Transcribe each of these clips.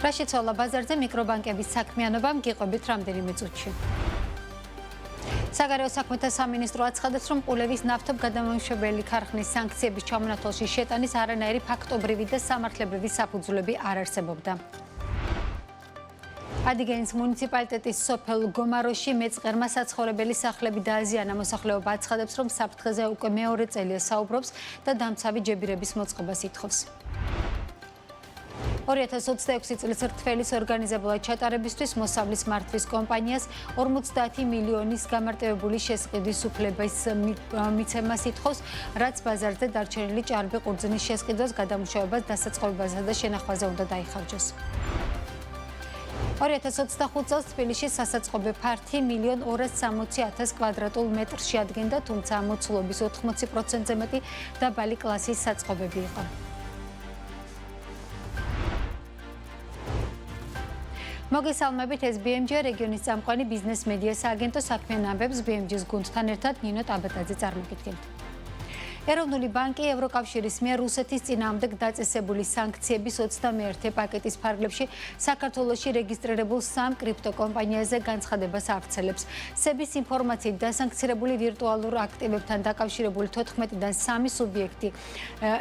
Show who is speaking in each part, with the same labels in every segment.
Speaker 1: რა შეცვალა ბაზარზე მიკრობანკების საქმიანობამ, გიყვებით რამდენიმე წუთში. საგარეო საქმეთა სამინისტრო აცხადებს, რომ ყულევის ნავთობგადამამუშავებელი ქარხნის სანქციების ჩამონათვალში შეტანის არანაირი ფაქტობრივი და სამართლებრივი საფუძვლები არ არსებობდა. ადიგენის მუნიციპალიტეტის სოფელ გომაროში მეწყერმა საცხოვრებელი სახლები დააზიანა. მოსახლეობა აცხადებს, რომ საფრთხეზე უკვე მეორე წელია საუბრობს და დამცავი ჯებირების მოწყობას ითხოვს. 2026 წლის რთველის ორგანიზებულად ჩატარებისთვის მოსავლის მართვის კომპანიას 50 მილიონის გამარტივებული შესყიდვის უფლების მიცემას ითხოვს, რაც ბაზარზე დარჩენილი ჭარბი ყურძნის შესყიდვას, გადამუშავებას, დასაწყობებასა და შენახვაზე უნდა დაიხარჯოს. 2025 წელს თბილისში სასაწყობე ფართი 1,260,000 კვადრატულ მეტრს შეადგენდა, თუმცა მოცულობის 80%-ზე მეტი დაბალი კლასის საწყობები იყო. მოგესალმებით, ეს BMG რეგიონის წამყვანი ბიზნეს მედია სააგენტო საქმიან ამბებს BMG-ს გუნდთან ერთად ნინო ტაბატაძე წარმოგიდგენთ. ეროვნული ბანკი ევროკავშირის მიერ რუსეთის წინააღმდეგ დაწესებული სანქციების 21 პაკეტის ფარგლებში საქართველოში რეგისტრირებულ 3 კრიპტოკომპანიაზე განცხადებას ავრცელებს. SEBI-ის ინფორმაციით დასანქცირებული ვირტუალურ აქტივებთან დაკავშირებული 14-დან 3 სუბიექტი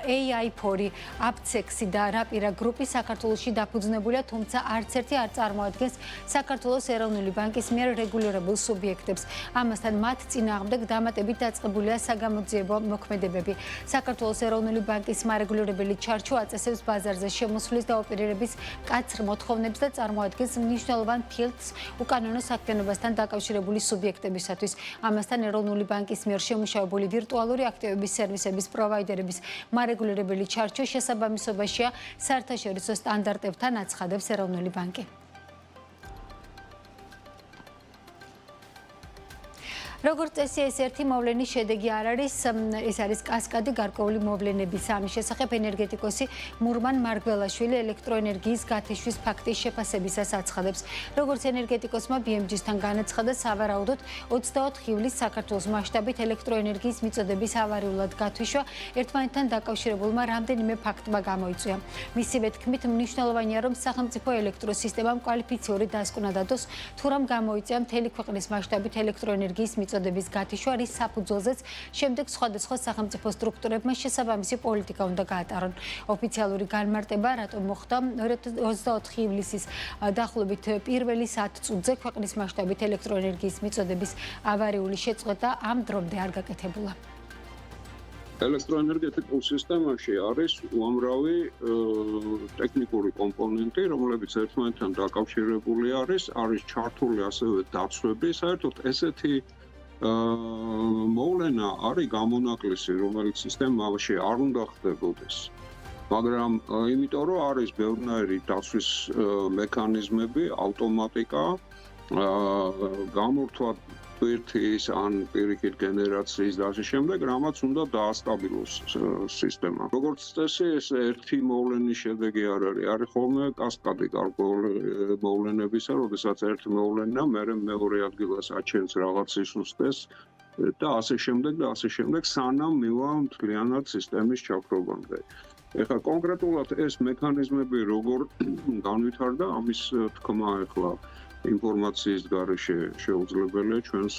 Speaker 1: AI4, Apcex და Rapira გრუპი საქართველოში დაფუძნებულია, თუმცა არც ერთი არ წარმოადგენს საქართველოს ეროვნული ბანკის მიერ რეგულირებულ სუბიექტებს. ამასთან მათ წინააღმდეგ დამატებით დაწყებულია საგამოძიებო მოქმედებები. საქართველოს ეროვნული ბანკის მარეგულირებელი ჩარჩო აწესებს ბაზარზე შემოსვლის და ოპერირების მკაცრ მოთხოვნებს და წარმოადგენს მნიშვნელოვან ფილტრს უკანონო საქმიანობასთან დაკავშირებული სუბიექტებისათვის. ამასთან ეროვნული ბანკის მიერ შემუშავებული ვირტუალური აქტივების სერვისების პროვაიდერების მარეგულირებელი ჩარჩო შესაბამისობაშია საერთაშორისო სტანდარტებთან, აცხადებს ეროვნული ბანკი. როგორც წესი, ეს ერთი მოვლენის შედეგი არ არის, ეს არის კასკადი გარკვეული მოვლენების. ამის შესახებ ენერგეტიკოსი მურმან მარგველაშვილი ელექტროენერგიის გათიშვის ფაქტის შეფასებისას აცხადებს. როგორც ენერგეტიკოსმა BMG-სთან განაცხადა, სავარაუდოდ 24 ივლისს საქართველოს მასშტაბით ელექტროენერგიის მიწოდების ავარიულად გათიშვა ერთმანეთთან დაკავშირებულმა რამდენიმე ფაქტმა გამოიწვია. მისივე თქმით, მნიშვნელოვანია, რომ სახელმწიფო ელექტროსისტემამ კვალიფიციური დასკვნა დადოს, თუ რამ გამოიწვია მთელი ქვეყნის მასშტაბით ელექტროენერგიის მიწოდების გათიშვა, რის საფუძველზეც შემდეგ სხვადასხვა სახელმწიფო სტრუქტურებმა შესაბამისი პოლიტიკა უნდა გაატარონ. ოფიციალური განმარტება რატომ მოხდა 24 ივლისის დაახლოებით პირველი 10 წუთზე ქვეყნის მასშტაბით ელექტროენერგიის მიწოდების ავარიული შეწყვეტა ამ დრომდე არ გაკეთებულა.
Speaker 2: ელექტროენერგეტიკულ სისტემაში არის უამრავი ტექნიკური კომპონენტი, რომლებიც ერთმანეთთან დაკავშირებული არის ჩართული ასევე დაცვები. საერთოდ ესეთი მოვლენა არის გამონაკლისი, რომელიც სისტემაში არ უნდა ხდებოდეს. მაგრამ იმიტომ რომ არის ბევრნაირი დაცვის მექანიზმები, ავტომატიკა, გამორთვა ერთის ან პირიქით გენერაციის და ასე შემდეგ, რამაც უნდა დაასტაბილოს სისტემა. როგორც წესი, ეს ერთი მოვლენის შედეგი არ არის. არის ხოლმე კასკადი გარკვეული მოვლენებისა, როდესაც ერთი მოვლენა მერე მეორე ადგილას აჩენს რაღაც სისუსტეს და ასე შემდეგ, სანამ მივა მთლიანად სისტემის ჩაქრობამდე. ეხლა კონკრეტულად ეს მექანიზმები როგორ განვითარდა, ამის თქმა ეხლა ინფორმაციის გარეშე შეუძლებელია ჩვენს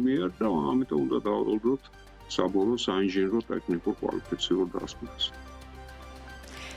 Speaker 2: მიერ და ამიტომ უნდა დავაყენოთ საბოლოო საინჟინრო ტექნიკურ კვალიფიციურ დასკვნას.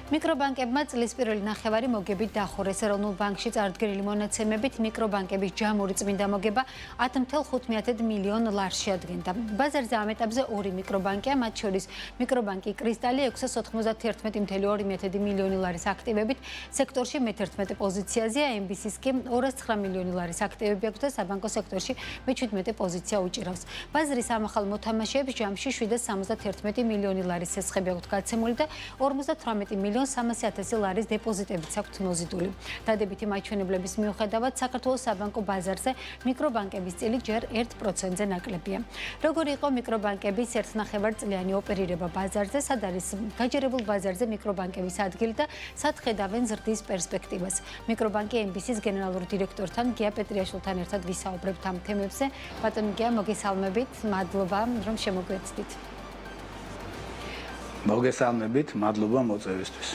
Speaker 1: მიკრობანკებმა წლის პირველი ნახევარი მოგებით დახურეს. ეროვნულ ბანკში წარდგენილი მონაცემებით მიკრობანკების ჯამური წმინდა მოგება 10,5 მილიონ ლარს შეადგენდა. ბაზარზე ამ ეტაპზე ორი მიკრობანკია, მათ შორის მიკრობანკი კრისტალი 691,2 მილიონი ლარის აქტივებით, სექტორში მე-11 პოზიციაზეა, MBC-ს კი 209 მილიონი ლარის აქტივები აქვს და საბანკო სექტორში მე-17 პოზიცია უჭირავს. ბაზრის ამახალ მოთამაშეებს ჯამში 771 მილიონი ლარის სესხები აქვთ გაცემული და 58 მილიონი 300,000 ლარის დეპოზიტებიც აქვთ მოზიდული. დადებითი მაჩვენებლების მიუხედავად, საქართველოს საბანკო ბაზარზე მიკრობანკების წილი ჯერ 1%-ზე ნაკლებია. როგორი იყო მიკრობანკების ერთნახევარწლიანი ოპერირება ბაზარზე, სად არის გაჯერებულ ბაზარზე მიკრობანკების ადგილი და სად ხედავენ ზრდის პერსპექტივას. მიკრობანკი MBC-ს გენერალურ დირექტორთან გია პეტრიაშვილთან ერთად ვისაუბრებთ ამ თემებზე. ბატონო გია, მოგესალმებით, მადლობა, რომ შემოგვეცდით.
Speaker 3: მოგესალმებით, მადლობა მოწვევისთვის.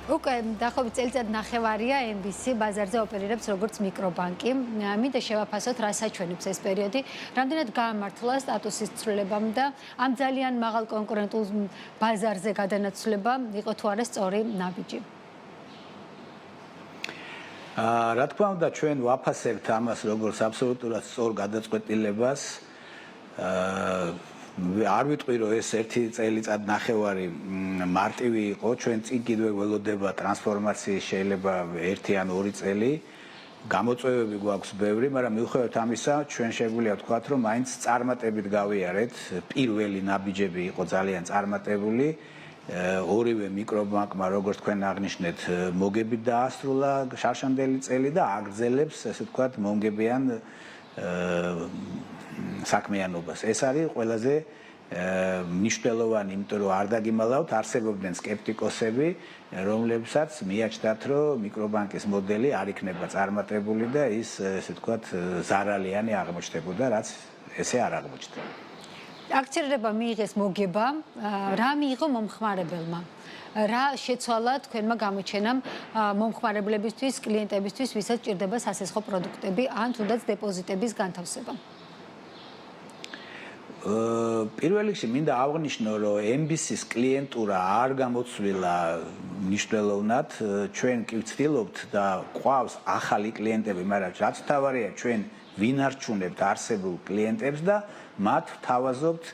Speaker 1: უკვე დაახლოებით წელიწად ნახევარია MBC ბაზარზე ოპერირებს როგორც მიკრობანკი. მინდა შევაფასოთ, რა საჩვენებს ეს პერიოდი, რამდენად გაამართლა სტატუსის ცვლილებამ და ამ ძალიან მაღალ კონკურენტულ ბაზარზე გადანაცვლება იყო თუ არა სწორი ნაბიჯი.
Speaker 3: რა თქმა უნდა, ჩვენ ვაფასებთ ამას როგორც აბსოლუტურად სწორ გადაწყვეტილებას. არ ვიტყვი, რომ ეს ერთი წელიწად ნახევარი მარტივი იყო, ჩვენ წინ კიდევ ველოდება ტრანსფორმაციის შეიძლება 1 ან 2 წელი. გამოწვევები გვაქვს ბევრი, მაგრამ მიუხედავად ამისა, ჩვენ შეგვიძლია ვთქვათ, რომ მაინც წარმატებით გავიარეთ. პირველი ნაბიჯები იყო ძალიან წარმატებული. ორივე მიკრობანკმა, როგორც თქვენ აღნიშნეთ, მოგებით დაასრულა შარშანდელი წელი და აგრძელებს, ესე ვთქვათ, მომგებიან საქმიანობას. ეს არის ყველაზე მნიშვნელოვანი, იმიტომ რომ არ დაგიმალავთ, არსებობდნენ სკეპტიკოსები, რომლებსაც მიაჩნდათ, რომ მიკრობანკის მოდელი არ იქნება წარმატებული და ის, ესე ვთქვათ, ზარალიანი აღმოჩნდებოდა, რაც ესე არ აღმოჩნდა.
Speaker 1: აქციონერებმა მიიღეს მოგება, რა მიიღო მომხმარებელმა? რა შეცვალა თქვენმა გამოჩენამ მომხმარებლებისთვის, კლიენტებისთვის, ვისაც ჭირდება სასესხო პროდუქტები ან თუნდაც დეპოზიტების განთავსება?
Speaker 3: პირველ რიგში მინდა აღვნიშნო, რომ MBC-ის კლიენტურა არ გამოცვლილა მნიშვნელოვნად. ჩვენ კი ვცდილობთ და ყავს ახალი კლიენტები, მაგრამ რაც თავარია, ჩვენ ვინარჩუნებთ არსებულ კლიენტებს და მათ ვთავაზობთ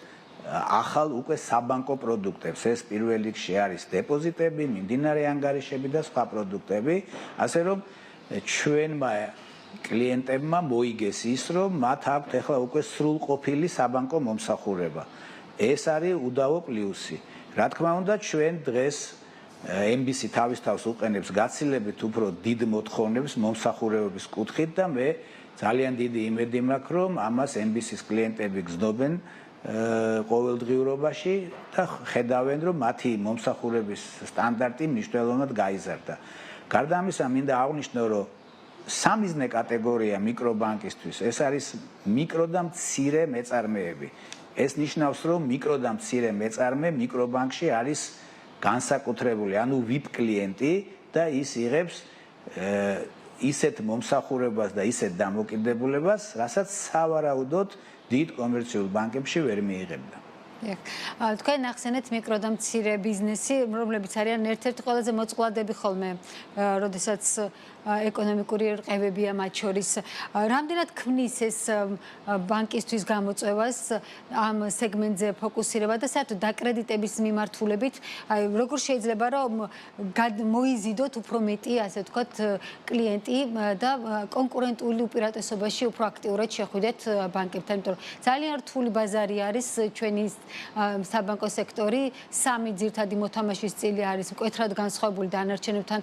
Speaker 3: ახალ უკვე საბანკო პროდუქტებს. ეს პირველ რიგში არის დეპოზიტები, მიმდინარე ანგარიშები და სხვა პროდუქტები, ასე რომ ჩვენმა კლიენტებმა მოიგეს ის, რომ მათ აქვთ ახლა უკვე სრულყოფილი საბანკო მომსახურება. ეს არის უდავო პლუსი. რა თქმა უნდა, ჩვენ დღეს MBC თავის თავს უყენებს გაცილებით უფრო დიდ მოთხოვნებს მომსახურებების კუთხით და მე ძალიან დიდი იმედი მაქვს, რომ ამას MBC-ის კლიენტები გრძნობენ ყოველდღიურობაში და ხედავენ, რომ მათი მომსახურების სტანდარტი მნიშვნელოვნად გაიზარდა. გარდა ამისა, მინდა აღვნიშნო, რომ სამიზნე კატეგორია მიკრობანკისთვის ეს არის მიკრო და მცირე მეწარმეები. ეს ნიშნავს, რომ მიკრო და მცირე მეწარმე მიკრობანკში არის განსაკუთრებული, ანუ VIP კლიენტი და ის იღებს ისეთ მომსახურებას და ისეთ დამოკიდებულებას, რასაც სავარაუდოდ დიდ კომერციულ ბანკებში ვერ მიიღებდა.
Speaker 1: თქვენ ახსენეთ მიკრო და მცირე ბიზნესი, რომლებიც არიან ერთ-ერთი ყველაზე მოწყვლადები ხოლმე, როდესაც ეკონომიკური რყევებია მათ შორის. რამდენად ქმნის ეს ბანკისთვის გამოწვევას ამ სეგმენტზე ფოკუსირება და საერთოდ დაკრედიტების მიმართულებით, როგორ შეიძლება რომ მოიზიდოთ უფრო მეტი, ასე ვთქვათ, კლიენტი და კონკურენტული უპირატესობაში უფრო აქტიურად შეხვიდეთ ბანკებთან, იმიტომ რომ ძალიან რთული ბაზარი არის ჩვენი საბანკო სექტორი, სამი ძირითადი მოთამაშის წილი არის მკვეთრად განსხვავებული დანარჩენებთან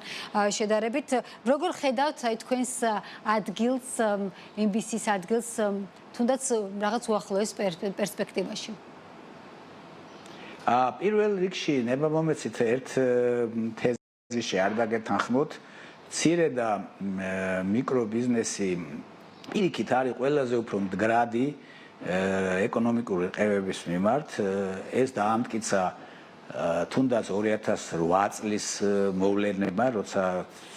Speaker 1: შედარებით. როგორ ხედავთ თქვენს ადგილს, MBC-ის ადგილს, თუნდაც რაღაც უახლოეს პერსპექტივაში?
Speaker 3: პირველ რიგში ნება მომეცით ერთ თეზისში არ დაგეთანხმოთ. მცირე და მიკრო ბიზნესი პირიქით არის ყველაზე უფრო მდგრადი ეკონომიკური რყევების მიმართ. ეს დაამტკიცა თუნდაც 2008 წლის მოვლენებმა, როცა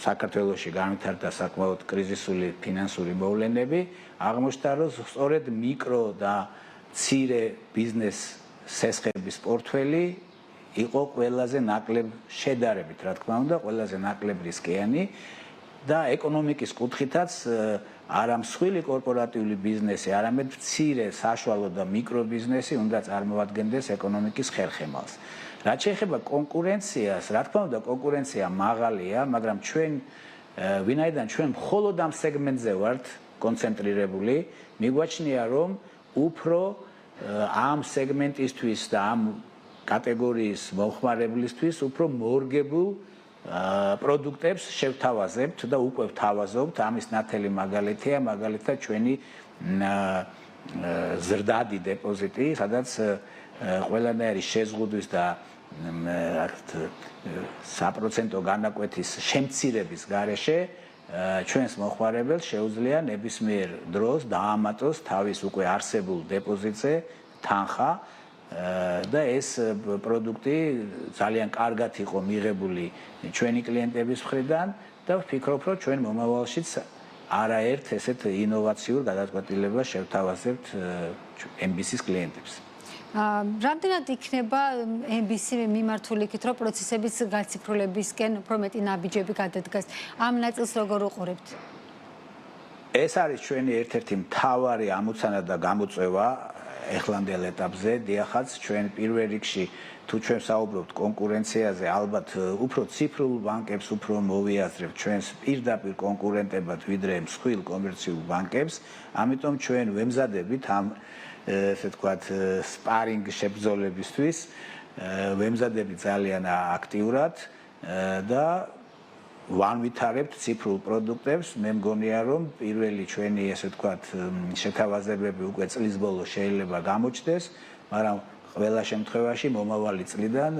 Speaker 3: საქართველოში განვითარდა საკმაოდ კრიზისული ფინანსური მოვლენები, აღმოჩნდა, რომ სწორედ მიკრო და მცირე ბიზნეს სესხების პორტფელი იყო ყველაზე ნაკლებ შედარებით, რა თქმა უნდა, ყველაზე ნაკლებ რისკიანი და ეკონომიკის კუთხითაც არა მსხვილი კორპორატიული ბიზნესი, არამედ მცირე, საშუალო და მიკრო ბიზნესი უნდა წარმოადგენდეს ეკონომიკის ხერხემალს. რაც შეეხება კონკურენციას, რა თქმა უნდა, კონკურენცია მაღალია, მაგრამ ჩვენ ვინაიდან ჩვენ მხოლოდ ამ სეგმენტზე ვართ კონცენტრირებული, მიგვაჩნია, რომ უფრო ამ სეგმენტისთვის და ამ კატეგორიის მომხმარებლისთვის უფრო მორგებულ პროდუქტებს შევთავაზებთ და უკვე ვთავაზობთ. ამის ნათელი მაგალითია, მაგალითად ჩვენი ზრდადი დეპოზიტი, სადაც ყველანაირი შეზღუდვის და საპროცენტო განაკვეთის შემცირების გარეშე ჩვენს მოხმარებელს შეუძლია ნებისმიერ დროს დაამატოს თავის უკვე არსებულ დეპოზიტზე თანხა და ეს პროდუქტი ძალიან კარგად იყო მიღებული ჩვენი კლიენტების მხრიდან და ვფიქრობ, რომ ჩვენ მომავალშიც არაერთ ესეთ ინოვაციურ გადაწყვეტილებას შევთავაზებთ MBC-ის კლიენტებს.
Speaker 1: რამდენად იქნება MBC მიმართული იქით, რომ პროცესების გაციფრულებისკენ უფრო მეტი ნაბიჯები გადადგას? ამ ნაწილს როგორ უყურებთ?
Speaker 3: ეს არის ჩვენი ერთ-ერთი მთავარი ამოცანა და გამოწვევა ეხლანდელ ეტაპზე. დიახაც, ჩვენ პირველ რიგში თუ ჩვენ საუბრობთ კონკურენციაზე, ალბათ უფრო ციფრულ ბანკებს უფრო მოვიაზრებთ ჩვენს პირდაპირ კონკურენტებად, ვიდრე მსხვილ კომერციულ ბანკებს. ამიტომ ჩვენ ვემზადებით ამ ესე ვთქვათ სპარინგ შებრძოლებისთვის, ვემზადებით ძალიან აქტიურად და ვანვითარებთ ციფრულ პროდუქტებს. მე მგონია, რომ პირველი ჩვენი ესე ვთქვათ შეთავაზებები უკვე წლის ბოლოს შეიძლება გამოჩნდეს, მაგრამ ყველა შემთხვევაში მომავალი წლიდან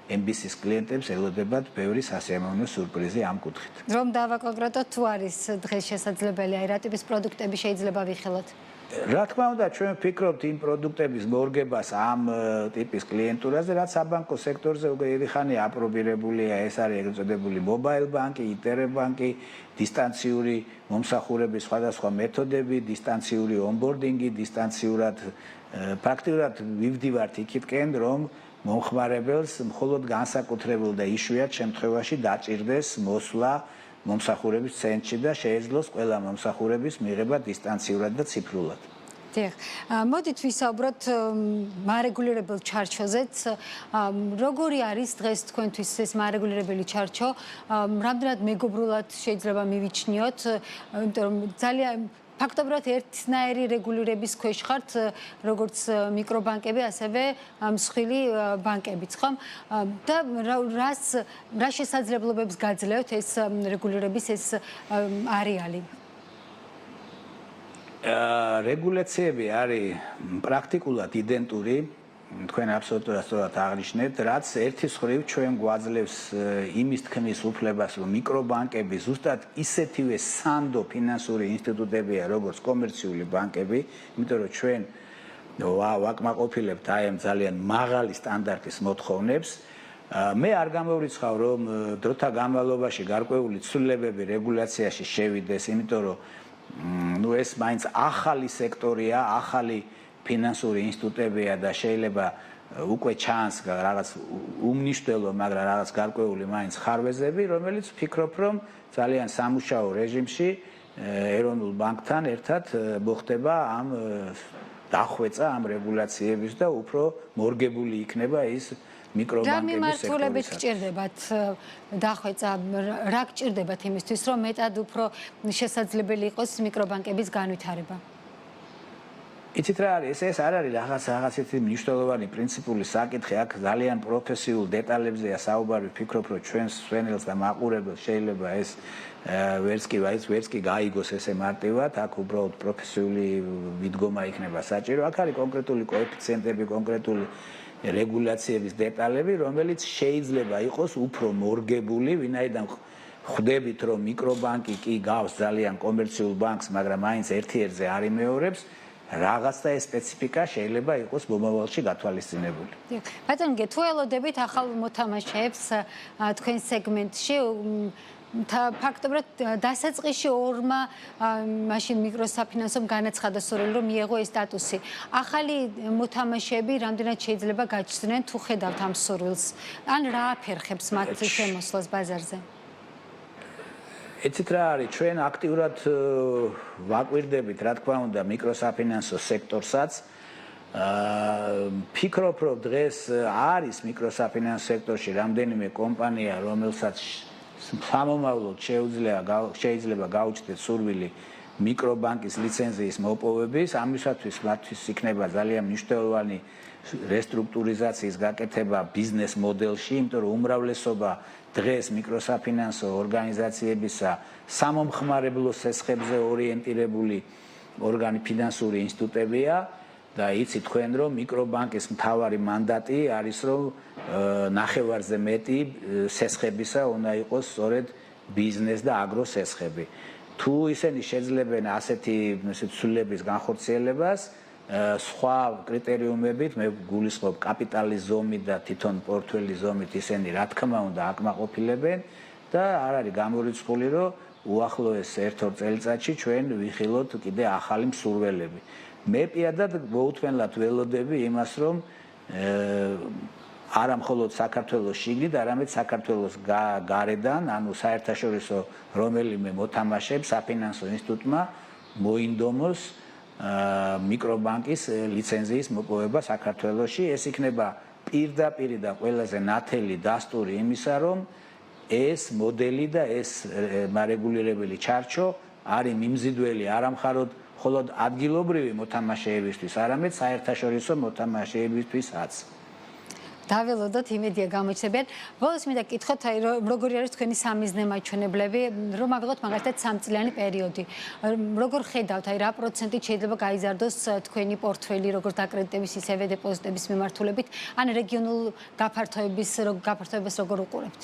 Speaker 3: MBC-ის კლიენტებს ელოდებათ ბევრი სასიამოვნო სურპრიზი ამ კუთხით.
Speaker 1: რომ დავაკონკრეტოთ, თუ არის დღეს შესაძლებელი, აი რა ტიპის პროდუქტები შეიძლება ვიხილოთ?
Speaker 3: რა თქმა უნდა, ჩვენ ვფიქრობთ იმ პროდუქტების მორგებას ამ ტიპის კლიენტურაზე, რაც საბანკო სექტორზე უკვე დიდი ხანია აპრობირებულია. ეს არის ეგრეთ წოდებული მობაილ ბანკი, ინტერნეტ ბანკი, დისტანციური მომსახურების სხვადასხვა მეთოდები, დისტანციური ონბორდინგი, დისტანციურად პრაქტიკულად ვივდივართ იქითკენ, რომ მომხმარებელს მხოლოდ განსაკუთრებულ და იშვიათ შემთხვევაში დაჭირდეს მოსვლა მომსახურების ცენტრში და შეეძლოს ყველა მომსახურების მიღება დისტანციურად და ციფრულად.
Speaker 1: დიახ. მოდით ვისაუბროთ მარეგულირებელ ჩარჩოზეც. როგორი არის დღეს თქვენთვის ეს მარეგულირებელი ჩარჩო? რამდენად მეგობრულად შეიძლება მივიჩნიოთ? იმიტომ რომ ძალიან ფაქტობრივად ერთნაირი რეგულირების ქვეშ ხართ, როგორც მიკრობანკები, ასევე მსხვილი ბანკებიც, ხომ? და რა შესაძლებლობებს გაძლევთ ეს რეგულირების ეს არეალი?
Speaker 3: რეგულაციები არის პრაქტიკულად იდენტური. თქვენ აბსოლუტურად სწორად აღნიშნეთ, რაც ერთის მხრივ ჩვენ გვაძლევს იმის თქმის უფლებას, რომ მიკრობანკები ზუსტად ისეთივე სანდო ფინანსური ინსტიტუტებია, როგორც კომერციული ბანკები, იმიტომ რომ ჩვენ ვაკმაყოფილებთ აი ამ ძალიან მაღალი სტანდარტის მოთხოვნებს. მე არ გამოვრიცხავ, რომ დროთა განმავლობაში გარკვეული ცვლილებები რეგულაციაში შევიდეს, იმიტომ რომ ეს მაინც ახალი სექტორია, ახალი ფინანსური ინსტიტუტებია და შეიძლება უკვე ჩანს რაღაც უმნიშვნელო, მაგრამ რაღაც გარკვეული მაინც ხარვეზები, რომელიც ვფიქრობ, რომ ძალიან სამუშაო რეჟიმში ეროვნულ ბანკთან ერთად მოხდება ამ დახვეწა ამ რეგულაციების და უფრო მორგებული იქნება ის მიკრობანკების სექტორი. რა
Speaker 1: მიმართულებით გჭირდებათ დახვეწა? რა გჭირდებათ იმისთვის, რომ მეტად უფრო შესაძლებელი იყოს მიკრობანკების განვითარება?
Speaker 3: იცით რა არის, ეს არ არის რაღაც ისეთი მნიშვნელოვანი პრინციპული საკითხი, აქ ძალიან პროფესიულ დეტალებზეა საუბარი. ვფიქრობ, რომ ჩვენს სვენელს და მაყურებელს შეიძლება ეს ვერც კი გაიგოს ესე მარტივად, აქ უბრალოდ პროფესიული მიდგომა იქნება საჭირო. აქ არის კონკრეტული კოეფიციენტები, კონკრეტული რეგულაციების დეტალები, რომელიც შეიძლება იყოს უფრო მორგებული, ვინაიდან ხვდებით, რომ მიკრობანკი კი გავს ძალიან კომერციულ ბანკს, მაგრამ მაინც ერთ-ერთზე არ იმეორებს. რაღაცა ეს სპეციფიკა შეიძლება იყოს მომავალში გათვალისწინებული.
Speaker 1: ბატონო, თუ ელოდებით ახალ მოთამაშეებს თქვენ სეგმენტში, ფაქტობრივად დასაწყისში ორმა მაშინ მიკროსაფინანსომ განაცხადა სწორედ, რომ მიეღო ეს სტატუსი. ახალი მოთამაშეები რამდენად შეიძლება გაჩნდნენ, თუ ხედავთ ამ სურვილს? ან რა აფერხებს მათ შემოსვლას ბაზარზე?
Speaker 3: იცით რა არის, ჩვენ აქტიურად ვაკვირდებით, რა თქმა უნდა, მიკროსაფინანსო სექტორსაც. ფიქრობ, რომ დღეს არის მიკროსაფინანსო სექტორში რამდენიმე კომპანია, რომელსაც სამომავლოდ შეიძლება გაუჩნდეთ სურვილი მიკრობანკის ლიცენზიის მოპოვების. ამისათვის მათთვის იქნება ძალიან მნიშვნელოვანი რესტრუქტურიზაციის გაკეთება ბიზნეს მოდელში, იმიტომ რომ უმრავლესობა დღეს მიკროსაფინანსო ორგანიზაციებისა სამომხმარებლო სესხებზე ორიენტირებული ფინანსური ინსტიტუტებია და იცით თქვენ, რომ მიკრობანკის მთავარი მანდატი არის, რომ ნახევარზე მეტი სესხებისა უნდა იყოს სწორედ ბიზნეს და აგრო სესხები. თუ ისინი შეძლებენ ასეთი ცვლილების განხორციელებას, სხვა კრიტერიუმებით მე გულისხმობ კაპიტალის ზომით და თვითონ პორტფელის ზომით ისინი რა თქმა უნდა აკმაყოფილებენ და არ არის გამორიცხული რომ უახლოეს ერთ-ორ წელიწადში ჩვენ ვიხილოთ კიდე ახალი მსურველები. მე პირადად მოუთმენლად ველოდები იმას რომ არა მხოლოდ საქართველოს შიგნით, არამედ საქართველოს გარედან, ანუ საერთაშორისო რომელიმე მოთამაშეებს საფინანსო ინსტიტუტმა მოინდომოს მიკრობანკის ლიცენზიის მოპოვება საქართველოში. ეს იქნება პირდაპირ და ყველაზე ნათელი დასტური იმისა, რომ ეს მოდელი და ეს მარეგულირებელი ჩარჩო არის მიმზიდველი არა მხოლოდ ადგილობრივი მოთამაშეებისთვის, არამედ საერთაშორისო მოთამაშეებისთვისაც.
Speaker 1: დაველოდოთ იმედია გამოჩნდებიან. ბოლოს მინდა გკითხოთ, როგორი არის თქვენი სამიზნე მაჩვენებლები, რომ ავიღოთ მაგალითად 3 წლიანი პერიოდი. როგორ ხედავთ, რა პროცენტით შეიძლება გაიზარდოს თქვენი პორტფელი, როგორც აკრედიტების, ისევე დეპოზიტების მიმართულებით, ან რეგიონულ გაფართოებას როგორ უყურებთ?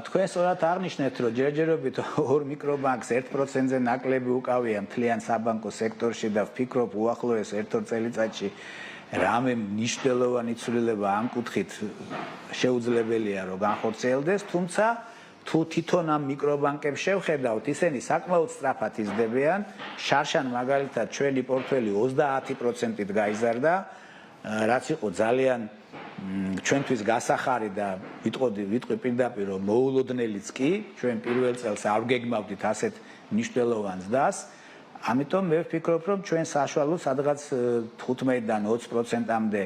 Speaker 3: თქვენ სწორად აღნიშნეთ, რომ ჯერჯერობით ორ მიკრობანკს 1%-ზე ნაკლები უკავია მთლიან საბანკო სექტორში და ვფიქრობ უახლოეს ერთ-ორ წელიწადში რამე მნიშვნელოვანი ცვლილება ამ კუთხით შეუძლებელია რომ განხორციელდეს, თუმცა თუ თვითონ ამ მიკრობანკებს შევხედავთ, ისინი საკმაოდ სწრაფად იზრდებიან. შარშან მაგალითად ჩვენი პორტფელი 30%-ით გაიზარდა, რაც იყო ძალიან ჩვენთვის გასახარი და ვიტყვი პირდაპირ რომ მოულოდნელიც კი, ჩვენ პირველ წელს არ გეგმავდით ასეთ მნიშვნელოვან ზრდას. ამიტომ მე ვფიქრობ, რომ ჩვენ საშუალოდ სადღაც 15-დან 20%-მდე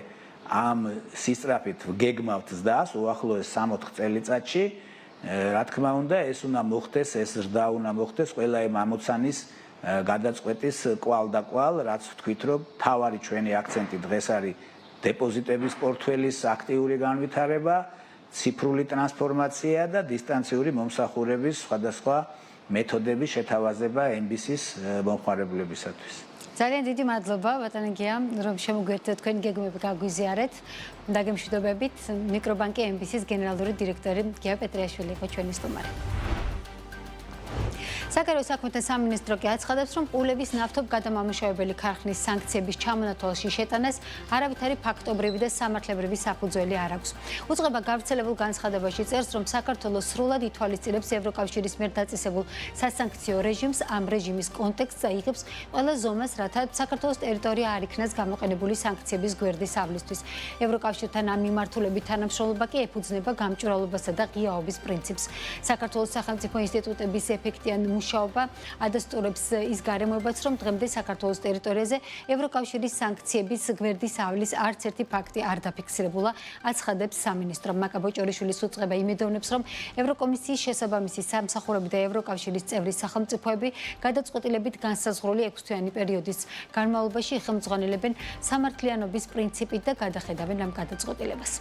Speaker 3: ამ სისწრაფით ვგეგმავთ ზრდას უახლოეს 3-4 წელიწადში. რა თქმა უნდა, ეს უნდა მოხდეს, ეს ზრდა უნდა მოხდეს ყველა იმ ამოცანის გადაწყვეტის კვალ და კვალ, რაც ვთქვით, რომ თავარი ჩვენი აქცენტი დღეს არის დეპოზიტების პორტფელის აქტიური განვითარება, ციფრული ტრანსფორმაცია და დისტანციური მომსახურების სხვადასხვა მეთოდების შეთავაზება MBC-ის მომხმარებლებისათვის.
Speaker 1: ძალიან დიდი მადლობა ბატონო გია, რომ შემოგვიერთდეთ თქვენი გეგმები გაგვიზიარეთ. დაგემშვიდობებით, მიკრობანკი MBC-ის გენერალური დირექტორი გია პეტრიაშვილი იყო ჩვენი სტუმარი. საკერო საქმეთა სამინისტრო კი აცხადებს, რომ ყულების ნავთობ გადამამუშავებელი ქარხნის სანქციების ჩამონათვალში შეტანას არავითარი ფაქტობრივი და სამართლებრივი საფუძველი არ აქვს. უწყება გავრცელებულ განცხადებაში წერს, რომ საქართველოს სრულად ითვალისწინებს ევროკავშირის მიერ დაწესებულ სასანქციო რეჟიმს, ამ რეჟიმის კონტექსტს აიღებს ყველა ზომას, რათა საქართველოს ტერიტორია არ იქნას გამოყენებული სანქციების გვერდის ავლისთვის. ევროკავშირთან ამ მიმართულებით თანამშრომლობა კი ეფუძნება გამჭვირვალობასა და ღიაობის პრინციპს. საქართველოს სახელმწიფო ინსტიტუტების ეფექტიან მუშაობა ადასტურებს ის გარემოებაც, რომ დღემდე საქართველოს ტერიტორიაზე ევროკავშირის სანქციების გვერდის ავლის არც ერთი ფაქტი არ დაფიქსირებულა, აცხადებს სამინისტრო. მაკა ბოჭორიშვილის უწყება იმედოვნებს, რომ ევროკომისიის შესაბამისი სამსახურები და ევროკავშირის წევრი სახელმწიფოები გადაწყვეტილებით განსაზღვრული 6-თვიანი პერიოდის განმავლობაში ხელმძღვანელებენ სამართლიანობის პრინციპით და გადახედავენ ამ გადაწყვეტილებას.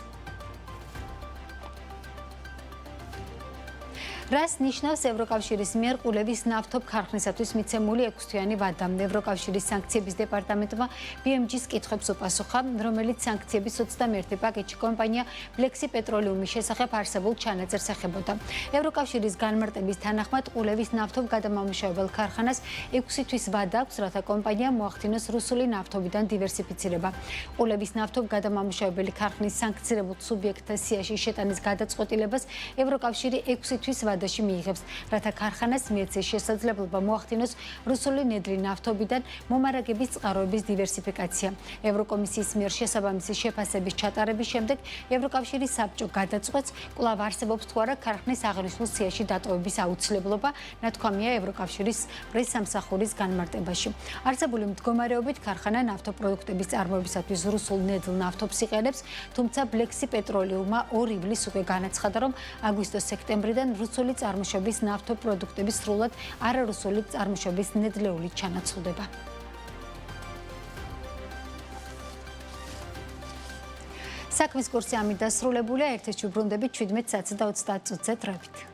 Speaker 1: რას ნიშნავს ევროკავშირის მიერ ყულების ნავთობ ქარხნისათვის მიცემული 6-თვიანი ვადა? ევროკავშირის სანქციების დეპარტამენტმა BMG-ს კითხვებს უპასუხა, რომელიც სანქციების 21 პაკეტში კომპანია Flexi Petroleum-ის შესახებ არსებულ ჩანაწერს ეხებოდა. ევროკავშირის განმარტების თანახმად ყულების ნავთობ გადამამუშავებელ ქარხანას 6 თვის ვადა აქვს, რათა კომპანია მოახდინოს რუსული ნავთობიდან დივერსიფიცირება. ყულების ნავთობ გადამამუშავებელი ქარხნის სანქცირებულ სუბიექტთა სიაში შეტანის გადაწყვეტილებას ევროკავშირი 6 თვის ვადაში მიიღებს, რათა ქარხანას მიეცეს შესაძლებლობა მოახდინოს რუსული ნედლი ნავთობიდან მომარაგების წყაროების დივერსიფიკაცია. ევროკომისიის მიერ შესაბამისი შეფასების ჩატარების შემდეგ ევროკავშირის საბჭო გადაწყვეტს, კვლავ არსებობს თუ არა ქარხნის აღნიშნულ სიაში დატოვების აუცილებლობა, ნათქვამია ევროკავშირის პრესსამსახურის განმარტებაში. არსებული მდგომარეობით ქარხანა ნავთობპროდუქტების წარმოებისათვის რუსულ ნედლ ნავთობს იყენებს, თუმცა Flexi Petroleum-მა 2 ივლისს უკვე განაცხადა, რომ აგვისტო-სექტემბრიდან რუსული წარმოშობის ნავთობპროდუქტების სრულად არარუსული წარმოშობის ნედლეული ჩანაცვლდება. საქმის კურსი ამით დასრულებულია, ერთ-ერთი უბრუნდებით 17 საათსა და 30 წუთზე დროებით.